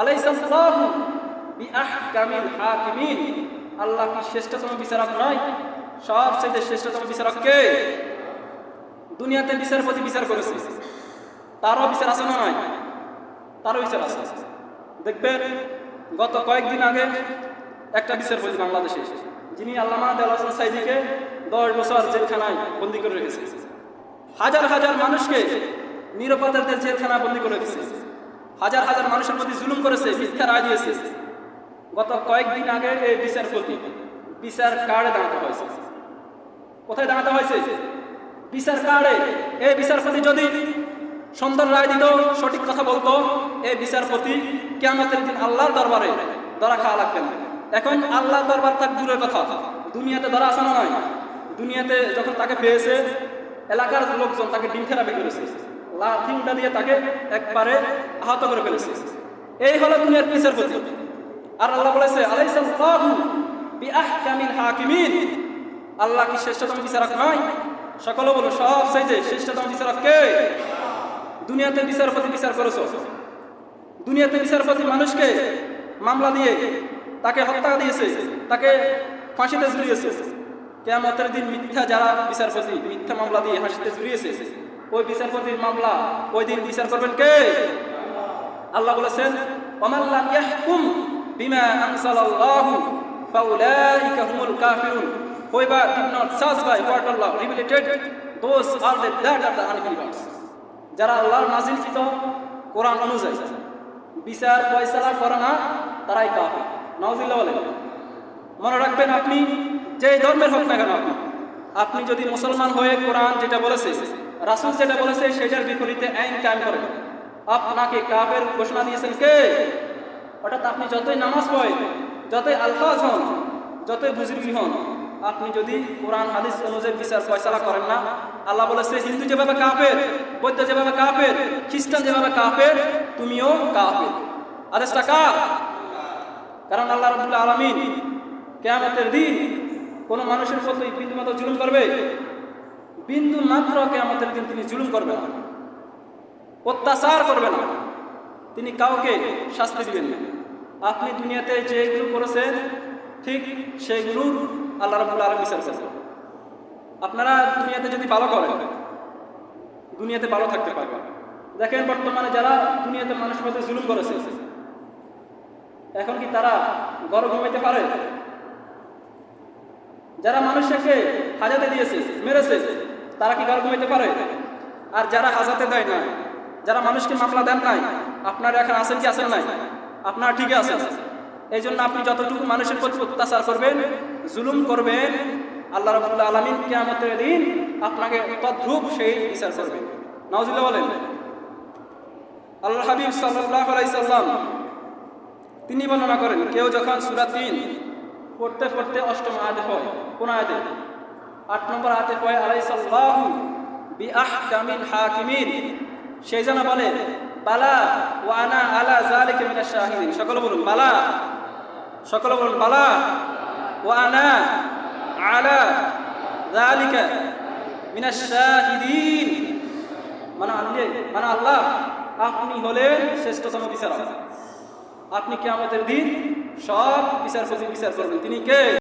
আলাইসাল্লাহু বিআহকামিল হাকিমিন, আল্লাহ কি শ্রেষ্ঠতম বিচারক নয়? সবচেয়ে শ্রেষ্ঠতম বিচারক কে? দুনিয়াতে বিচারপতি বিচার করেছে, তারও বিচার আছে না নাই? তারও বিচার আছে। দেখবেন গত কয়েকদিন আগে একটা বিচারপতি বাংলাদেশে, যিনি আল্লামা দেওয়ান হোসেন সাঈদীকে 10 বছর জেলখানায় বন্দী করে রেখেছে, হাজার হাজার মানুষকে নিরপরাধীদের জেলখানায় বন্দী করে রেখেছে, হাজার হাজার মানুষের প্রতি জুলুম করেছে, মিথ্যা রায় দিয়েছে। গত কয়েকদিন আগে এই বিচারপতি বিচার কার্ডে দাঁড়াতে হয়েছে। কোথায় দাঁড়াতে হয়েছে? বিচার কার্ডে। এই বিচারপতি যদি সুন্দর রায় দিত, সঠিক কথা বলতো, এই বিচারপতি কিয়ামতের দিন আল্লাহর দরবারে ধরা খাওয়া লাগবে না। এখন আল্লাহর দরবার থাক দূরের কথা, দুনিয়াতে ধরা আসে না নয়? দুনিয়াতে যখন তাকে পেয়েছে, এলাকার লোকজন তাকে ডিম থেরাপি করেছে, লাঠি উঠা দিয়ে তাকে একবারে আহত করে ফেলেছে। এই হলো দুনিয়ার বিচারপতি। আর আল্লাহ বলেছে আলাইসাল্লাহু বিআহকামিল হাকিমিন, আল্লাহ কি শ্রেষ্ঠতম বিচারক নয়? সকলে বলো সবচেয়ে শ্রেষ্ঠতম বিচারক কে? দুনিয়াতে বিচারপতি বিচার করেছো, দুনিয়াতে বিচারপতি মানুষকে মামলা দিয়ে তাকে হত্যা দিয়েছে, তাকে ফাঁসিতে ঝুলিয়েছে। কিয়ামতের দিন মিথ্যা যারা বিচারপতি মিথ্যা মামলা দিয়ে ফাঁসিতে ঝুলিয়েছে, ওই বিচারপতির মামলা ওই দিন বিচার করবেন কে? আল্লাহ বলেছেন ওমান লাম ইয়াহকুম বিমা আনজালাল্লাহু ফাউলাইকা হুমুল Kafirun, whoever did not judge by what Allah revealed, those are that are the unbelievers. যারা আল্লাহর নাযিলকৃত কোরআন অনুযায়ী বিচার ফয়সালা করে না, তারাই কাফির। নাউযুবিল্লাহ বলেন। মনে রাখবেন, আপনি যে ধর্মের হোক না কেন, আপনি যদি মুসলমান হয়ে কোরআন যেটা বলেছে, রাসূল যেটা বলেছে, সেটার বিপরীতে আইন কায়েম করেন, আপনাকে কাফের ঘোষণা দিয়েছেন কে? অর্থাৎ আপনি যতই নামাজ পড়েন, যতই আলফাজ হন, যতই বুজুর্গি হন, আপনি যদি কোরআন হাদিস অনুযায়ী বিচার ফয়সালা করেন না, আল্লাহ বলেছে হিন্দু যেভাবে কাফের, বৌদ্ধ যেভাবে কাফের, খ্রিস্টান যেভাবে কাফের, তুমিও কাফের। আদেশটা কার? কারণ আল্লাহ রাব্বুল আলামিন কিয়ামতের দিন কোন মানুষের প্রতি বিন্দু মাত্র জুলুম করবে? বিন্দু মাত্র কিয়ামতের দিন তিনি জুলুম করবে না, অত্যাচার করবে না, তিনি কাউকে শাস্তি দিবেন না। আপনি দুনিয়াতে যেগুলো করেছেন ঠিক সেগুলো আল্লাহ রাব্বুল আলামিন বিচার করবেন। আপনারা দুনিয়াতে যদি ভালো করেন, দুনিয়াতে ভালো থাকতে পারবেন। দেখেন বর্তমানে যারা দুনিয়াতে মানুষের মধ্যে জুলুম করেছে, এখন কি তারা ঘরে ঘুমাইতে পারে? যারা মানুষকে হাজাতে দিয়েছে, মেরেছে, তারা কি ঘরে ঘুমাইতে পারে? আর যারা হাজাতে দেয় না, যারা মানুষকে মামলা দেন নাই, আপনারা এখন আছেন কি আছেন নাই? আপনারা ঠিকই আছেন। এই জন্য আপনি যতটুকু মানুষের প্রতি অত্যাচার করবেন, জুলুম করবেন, আল্লাহ রাব্বুল আলামিন কিয়ামতের দিন আপনাকে তদ্রূপ সেই বিচার করবেন। নাউযুবিল্লাহ বলেন। আল্লাহর হাবিব সাল্লাল্লাহু আলাইহি সাল্লাম তিনি বর্ণনা করেন, কেউ যখন সূরা 3 পড়তে পড়তে অষ্টম আয়াতে হয়, কোন আয়াতে? 8 নম্বর আয়াতে হয় আলাইসাল্লাহু বিআহকামিল হাকিমিন, সেই যেন বলে বালা ওয়া আনা আলা যালিকা মিনাশ শাহিদিন। সকলে বলুন বালা, সকলে বলুন বালা ওয়া আনা আলা যালিকা মিনাশ শাহিদিন। মানে আল্লাহ আপনি হলেন শ্রেষ্ঠতম বিচারক, আপনি কিয়ামতের দিন সব বিচার করবেন। তিনি কে?